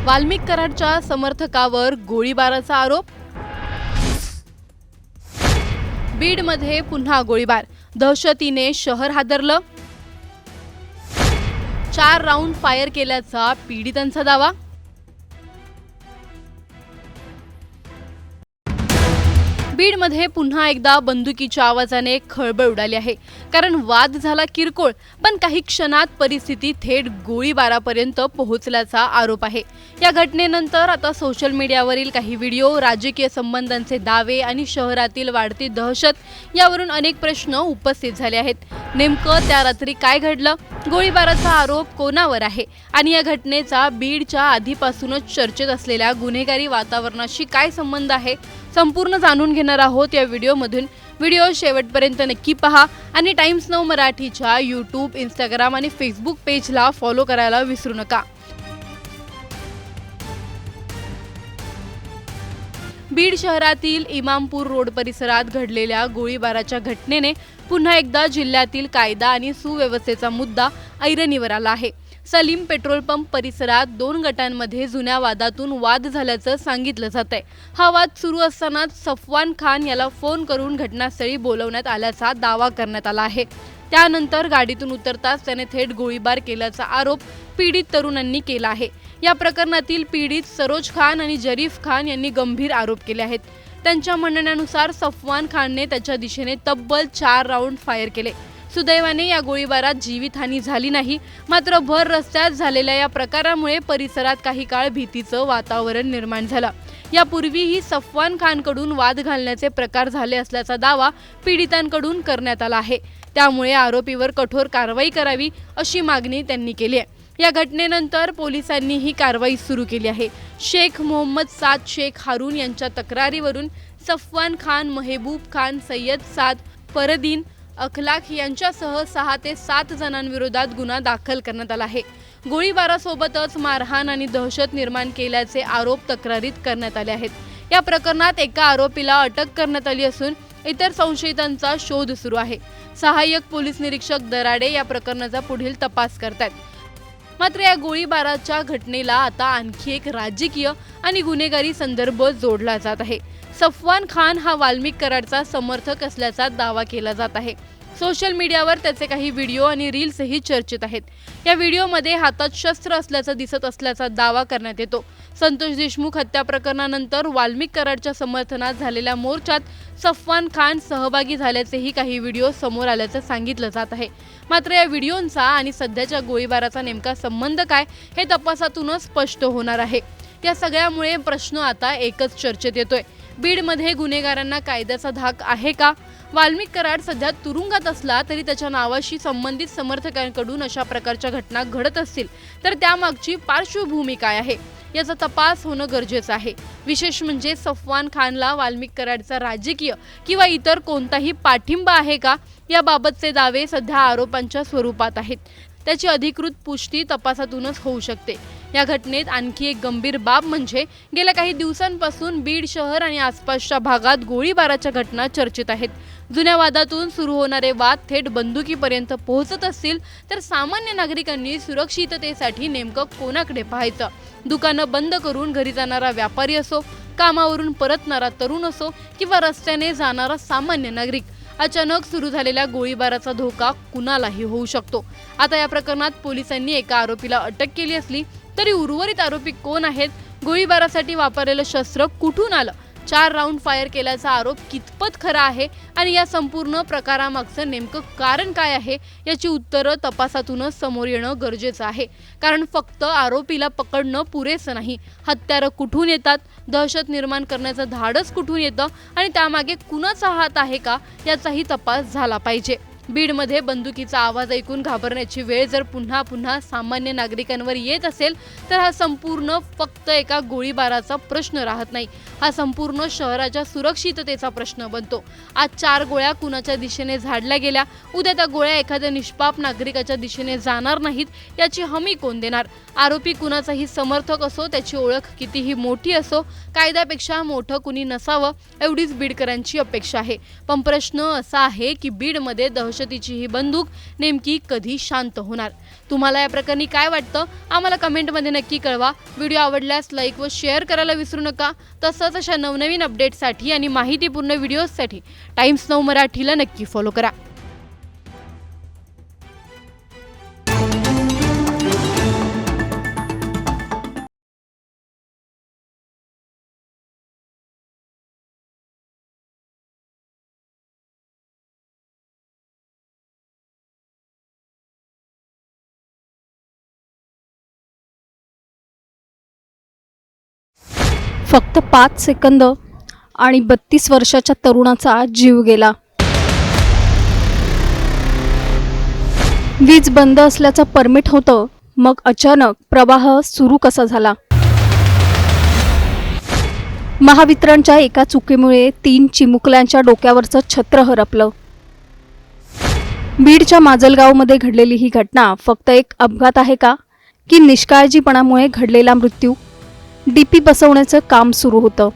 वाल्मिक कराडच्या समर्थकावर गोळीबाराचा आरोप। बीडमध्ये पुन्हा गोळीबार, दहशतीने शहर हादरलं। 4 राऊंड फायर केल्याचा पीडितांचा दावा। बीडमध्ये पुन्हा एकदा बंदुकीच्या आवाजाने खळबळ उडाली आहे। कारण वाद झाला किरकोळ, पण काही क्षणात परिस्थिती थेट गोळीबारापर्यंत पोहोचल्याचा आरोप आहे। या घटनेनंतर आता सोशल मीडियावरील काही व्हिडिओ, राजकीय संबंधांचे दावे आणि शहरातील वाढती दहशत यावरून अनेक प्रश्न उपस्थित झाले आहेत। नेमकं त्या रात्री काय घडलं? गोळीबाराचा आरोप कोणावर आहे? आणि या घटनेचा बीडच्या आधीपासूनच चर्चेत असलेल्या गुन्हेगारी वातावरणाशी काय संबंध आहे? संपूर्ण जाणून घेणार आहोत या व्हिडिओमधून। व्हिडिओ शेवटपर्यंत नक्की पहा आणि टाइम्स नाऊ मराठीच्या यूट्यूब, इंस्टाग्राम आणि फेसबुक पेजला फॉलो करायला विसरू नका। बीड शहरातील इमामपूर रोड परिसरात घडलेल्या गोळीबाराच्या घटनेने पुन्हा एकदा जिल्ह्यातील कायदा आणि सुव्यवस्थेचा मुद्दा ऐरणीवर आला आहे। सलीम पेट्रोल पंप परिसरात 2 गटांमध्ये जुन्या वादातून वाद झाल्याचं सांगितलं जातंय। हा वाद सुरू असतानाच सफवान खान याला फोन करून घटनास्थळी बोलवण्यात आल्याचा दावा करण्यात आला आहे। त्यानंतर गाडीतून उतरताच त्याने थेट गोळीबार केल्याचा आरोप पीडित तरुणांनी केला आहे। या प्रकरणातील पीडित सरोज खान आणि जरीफ खान यांनी गंभीर आरोप केले आहेत। त्यांच्या म्हणण्यानुसार सफवान खानने त्याच्या दिशेने तब्बल 4 राऊंड फायर केले। सुदैवाने या गोळीबारात जीवितहानी झाली नाही। मात्र भर रस्त्यात झालेल्या या प्रकारामुळे परिसरात काही काळ भीतीचं वातावरण निर्माण झालं। यापूर्वीही सफवान खानकडून वाद घालण्याचे प्रकार झाले असल्याचा दावा पीडितांकडून करण्यात आला आहे। त्यामुळे आरोपीवर कठोर कारवाई करावी अशी मागणी त्यांनी केली आहे। या घटनेनंतर पोलिसांनी ही कारवाई सुरू केली आहे। शेख मोहम्मद साद शेख हारून यांच्या तक्रारीवरून सफवान खान, महबूब खान, सय्यद साद, फरदीन अखलाक यांच्यासह 6 ते 7 जणांविरोधात गुन्हा दाखल करण्यात आला आहे। गोळीबारासोबतच मारहाण आणि दहशत निर्माण केल्याचे आरोप तक्रारीत करण्यात आले आहेत। या प्रकरणात एका आरोपीला अटक करण्यात आली असून इतर संशयितांचा शोध सुरू आहे। सहाय्यक पोलीस निरीक्षक दराडे या प्रकरणाचा पुढील तपास करतात। मात्र या गोळीबाराच्या घटनेला आता आणखी एक राजकीय आणि गुन्हेगारी संदर्भ जोडला जात आहे। सफवान खान हा वाल्मिक कराडचा समर्थक असल्याचा दावा केला जात आहे। सोशल मीडियावर त्याचे काही व्हिडिओ आणि रील्सही चर्चेत आहेत। या व्हिडिओमध्ये हातात शस्त्र असल्याचं दिसत असल्याचा दावा करण्यात येतो। संतोष देशमुख हत्या प्रकरणानंतर वाल्मिक कराडच्या समर्थनात झालेल्या मोर्चात सफवान खान सहभागी झाल्याचेही काही व्हिडिओ समोर आल्याचं सांगितलं जात आहे। मात्र या व्हिडिओंचा आणि सध्याच्या गोळीबाराचा नेमका संबंध काय हे तपासातूनच स्पष्ट होणार आहे। या सगळ्यामुळे प्रश्न आता एकच चर्चेत येतोय, बीडमध्ये गुन्हेगारांना कायद्याचा धाक आहे का? वाल्मिक कराड सध्या तुरुंगात असला तरी त्याच्या नावाशी संबंधित समर्थकांकडून अशा प्रकारच्या घटना घडत असतील तर त्यामागची पार्श्वभूमी काय आहे याचा तपास होणं गरजेचं आहे। विशेष म्हणजे सफवान खानला वाल्मिक कराडचा राजकीय किंवा इतर कोणताही पाठिंबा आहे का याबाबतचे दावे सध्या आरोपांच्या स्वरूपात आहेत। त्याची अधिकृत पुष्टी तपासातूनच होऊ शकते। या घटनेत आणखी एक गंभीर बाब म्हणजे गेल्या काही दिवसांपासून बीड शहर आणि आसपासच्या भागात गोळीबाराच्या घटना चर्चेत आहेत। जुन्या वादातून सुरू होणारे वाद थेट बंदुकीपर्यंत पोहोचत असतील तर सामान्य नागरिकांनी सुरक्षिततेसाठी नेमकं कोणाकडे पाहायचं? दुकानं बंद करून घरी जाणारा व्यापारी असो, कामावरून परतणारा तरुण असो किंवा रस्त्याने जाणारा सामान्य नागरिक, अचानक सुरू झालेल्या गोळीबाराचा धोका कुणालाही होऊ शकतो। आता या प्रकरणात पोलिसांनी एका आरोपीला अटक केली असली तरी उर्वरित आरोपी कोण आहेत? गोळीबारासाठी वापरलेलं शस्त्र कुठून आलं? 4 राऊंड फायर केल्याचा आरोप कितपत खरा आहे आणि या संपूर्ण प्रकारामागचं नेमकं कारण काय आहे याची उत्तरं तपासातूनच समोर येणं गरजेचं आहे। कारण फक्त आरोपीला पकडणं पुरेसं नाही, हत्यारं कुठून येतात, दहशत निर्माण करण्याचं धाडस कुठून येतं आणि त्यामागे कुणाचा हात आहे का याचाही तपास झाला पाहिजे। बीडमध्ये बंदुकीचा आवाज ऐकून घाबरण्याची वेळ जर पुन्हा पुन्हा सामान्य नागरिकांवर येत असेल तर हा संपूर्ण फक्त एका गोळीबाराचा प्रश्न राहत नाही, हा संपूर्ण शहराच्या सुरक्षिततेचा प्रश्न बनतो। आज 4 गोळ्या कुणाच्या दिशेने झाडल्या गेल्या, उद्या त्या गोळ्या एखाद्या निष्पाप नागरिकाच्या दिशेने जाणार नाहीत याची हमी कोण देणार? आरोपी कुणाचाही समर्थक असो, त्याची ओळख कितीही मोठी असो, कायद्यापेक्षा मोठं कुणी नसावं एवढीच बीडकरांची अपेक्षा आहे। पण प्रश्न असा आहे की बीडमध्ये दहशतीची ही बंदूक नेमकी कधी शांत होणार? तुम्हाला या प्रकरणी काय वाटतं आम्हाला कमेंटमध्ये नक्की कळवा. व्हिडिओ आवडल्यास लाईक व शेअर करायला विसरू नका. तसंच अशा नवनवीन अपडेट्ससाठी आणि माहितीपूर्ण व्हिडिओजसाठी टाइम्स नाऊ मराठीला नक्की फॉलो करा. फक्त 5 सेकंद आणि 32 वर्षाच्या तरुणाचा जीव गेला. वीज बंद असल्याचं परमिट होतं, मग अचानक प्रवाह सुरू कसा झाला? महावितरणच्या एका चुकीमुळे 3 चिमुकल्यांच्या डोक्यावरचं छत्र हरपलं. बीडच्या माजलगावमध्ये घडलेली ही घटना फक्त एक अपघात आहे का, की निष्काळजीपणामुळे घडलेला मृत्यू? डीपी बसवण्याचं काम सुरू होतं.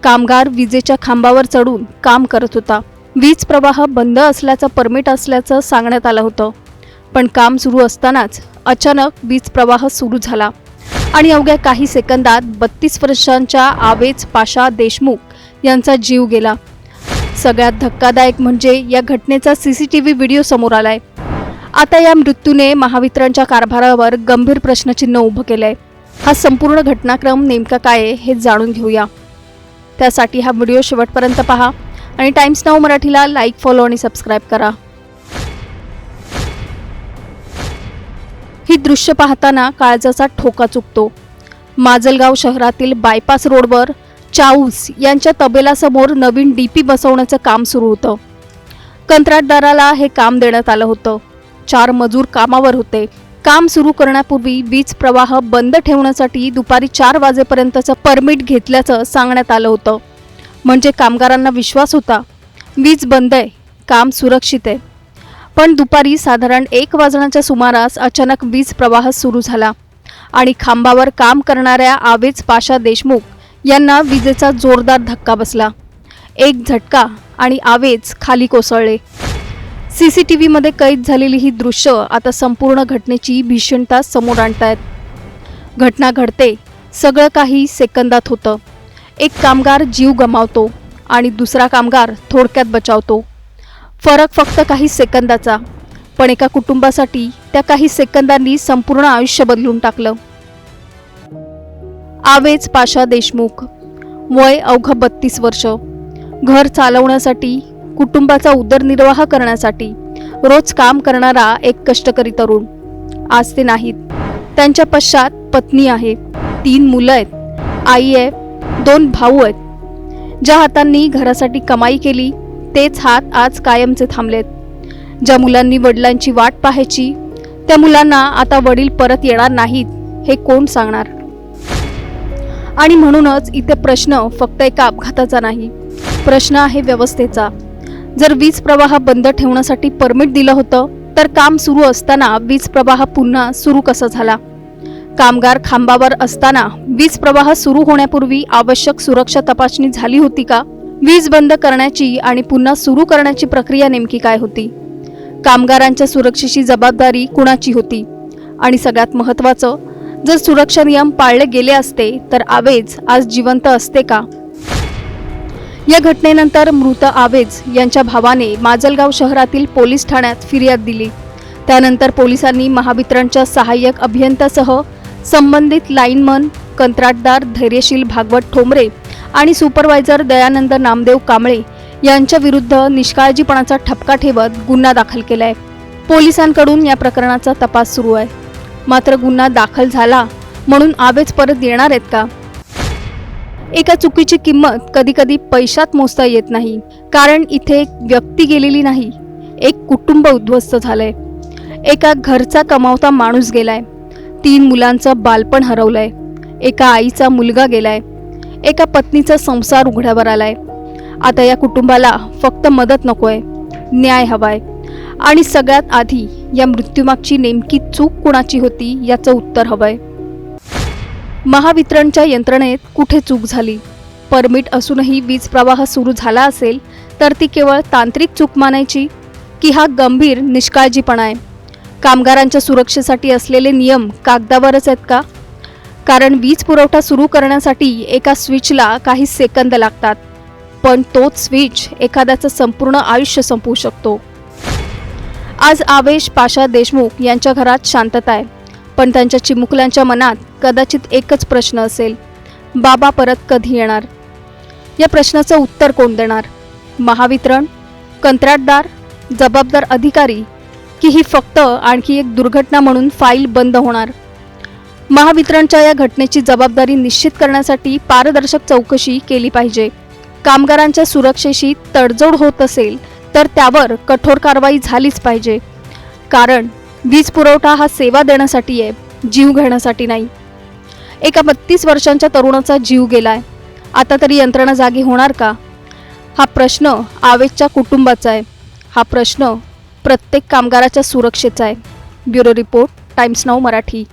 कामगार विजेच्या खांबावर चढून काम करत होता. वीज प्रवाह बंद असल्याचं परमिट असल्याचं सांगण्यात आलं होतं, पण काम सुरू असतानाच अचानक वीज प्रवाह सुरू झाला आणि अवघ्या काही सेकंदात 32 वर्षांच्या आवेज पाशा देशमुख यांचा जीव गेला. सगळ्यात धक्कादायक म्हणजे या घटनेचा CCTV व्हिडिओ समोर आलाय. आता या मृत्यूने महावितरणच्या कारभारावर गंभीर प्रश्नचिन्ह उभं केलंय. हा संपूर्ण घटनाक्रम नेमका काय आहे हे जाणून घेऊया. त्यासाठी हा व्हिडिओ शेवटपर्यंत पहा आणि टाइम्स नाऊ मराठीला लाईक, फॉलो आणि सबस्क्राईब करा. ही दृश्य पाहताना काळजाचा ठोका चुकतो. माजलगाव शहरातील बायपास रोडवर चाऊस यांच्या तबेलासमोर नवीन डीपी बसवण्याचं काम सुरू होतं. कंत्राटदाराला हे काम देण्यात आलं होतं. 4 मजूर कामावर होते. काम सुरू करण्यापूर्वी वीज प्रवाह बंद ठेवण्यासाठी दुपारी 4 वाजेपर्यंतचं परमिट घेतल्याचं सांगण्यात आलं होतं. म्हणजे कामगारांना विश्वास होता, वीज बंद आहे, काम सुरक्षित आहे. पण दुपारी साधारण 1 वाजण्याच्या सुमारास अचानक वीज प्रवाह सुरू झाला आणि खांबावर काम करणाऱ्या आवेज पाशा देशमुख यांना विजेचा जोरदार धक्का बसला. एक झटका आणि आवेज खाली कोसळले. CCTVमध्ये कैद झालेली ही दृश्य आता संपूर्ण घटनेची भीषणता समोर आणतायत. घटना घडते, सगळं काही सेकंदात होतं. एक कामगार जीव गमावतो आणि दुसरा कामगार थोडक्यात बचावतो. फरक फक्त काही सेकंदाचा, पण एका कुटुंबासाठी त्या काही सेकंदांनी संपूर्ण आयुष्य बदलून टाकलं. आवेज पाशा देशमुख, वय अवघं 32 वर्ष, घर चालवण्यासाठी, कुटुंबाचा उदरनिर्वाह करण्यासाठी रोज काम करणारा एक कष्टकरी तरुण. आज ते नाहीत. त्यांच्या पश्चात पत्नी आहे, 3 मुलं आहेत, आई आहे, 2 भाऊ आहेत. ज्या हातांनी घरासाठी कमाई केली तेच हात आज कायमचे थांबलेत. ज्या मुलांनी वडिलांची वाट पाहायची त्या मुलांना आता वडील परत येणार नाहीत हे कोण सांगणार? आणि म्हणूनच इथे प्रश्न फक्त एका अपघाताचा नाही, प्रश्न आहे व्यवस्थेचा. जर वीज प्रवाह बंद ठेवण्यासाठी परमिट दिलं होतं तर काम सुरू असताना वीज प्रवाह पुन्हा सुरू कसा झाला? कामगार खांबावर असताना वीज प्रवाह सुरू होण्यापूर्वी आवश्यक सुरक्षा तपासणी झाली होती का? वीज बंद करण्याची आणि पुन्हा सुरू करण्याची प्रक्रिया नेमकी काय होती? कामगारांच्या सुरक्षेची जबाबदारी कुणाची होती? आणि सगळ्यात महत्त्वाचं, जर सुरक्षा नियम पाळले गेले असते तर आवेज आज जिवंत असते का? या घटनेनंतर मृत आवेज यांच्या भावाने माजलगाव शहरातील पोलीस ठाण्यात फिर्याद दिली. त्यानंतर पोलिसांनी महावितरणच्या सहाय्यक अभियंत्यासह संबंधित लाईनमन, कंत्राटदार धैर्यशील भागवत ठोंबरे आणि सुपरवायझर दयानंद नामदेव कांबळे यांच्या विरुद्ध निष्काळजीपणाचा ठपका ठेवत गुन्हा दाखल केलाय. पोलिसांकडून या प्रकरणाचा तपास सुरू आहे. मात्र गुन्हा दाखल झाला म्हणून आवेज परत येणार आहेत का? एका चुकीची किंमत कधी कधी पैशात मोजता येत नाही, कारण इथे एक व्यक्ती गेलेली नाही, एक कुटुंब उद्ध्वस्त झालंय. एका घरचा कमावता माणूस गेलाय, 3 मुलांचं बालपण हरवलंय, एका आईचा मुलगा गेलाय, एका पत्नीचा संसार उघड्यावर आलाय. आता या कुटुंबाला फक्त मदत नकोय, न्याय हवाय. आणि सगळ्यात आधी या मृत्यूमागची नेमकी चूक कुणाची होती याचं उत्तर हवंय. महावितरणच्या यंत्रणेत कुठे चूक झाली? परमिट असूनही वीज प्रवाह सुरू झाला असेल तर ती केवळ तांत्रिक चूक मानायची की हा गंभीर निष्काळजीपणा आहे? कामगारांच्या सुरक्षेसाठी असलेले नियम कागदावरच आहेत का? कारण वीज पुरवठा सुरू करण्यासाठी एका स्विचला काही सेकंद लागतात, पण तोच स्विच एखाद्याचं संपूर्ण आयुष्य संपवू शकतो. आज आवेश पाशा देशमुख यांच्या घरात शांतता आहे, पण त्यांच्या चिमुकल्यांच्या मनात कदाचित एकच प्रश्न असेल, बाबा परत कधी येणार? या प्रश्नाचं उत्तर कोण देणार? महावितरण, कंत्राटदार, जबाबदार अधिकारी, की ही फक्त आणखी एक दुर्घटना म्हणून फाईल बंद होणार? महावितरणच्या या घटनेची जबाबदारी निश्चित करण्यासाठी पारदर्शक चौकशी केली पाहिजे. कामगारांच्या सुरक्षेशी तडजोड होत असेल तर त्यावर कठोर कारवाई झालीच पाहिजे. कारण वीज पुरवठा हा सेवा देण्यासाठी आहे, जीव घेण्यासाठी नाही. एका 32 वर्षांच्या तरुणाचा जीव गेलाय, आता तरी यंत्रणा जागी होणार का? हा प्रश्न आवेशच्या कुटुंबाचा आहे. हा प्रश्न प्रत्येक कामगाराच्या सुरक्षेचा आहे. Bureau report, times now Marathi.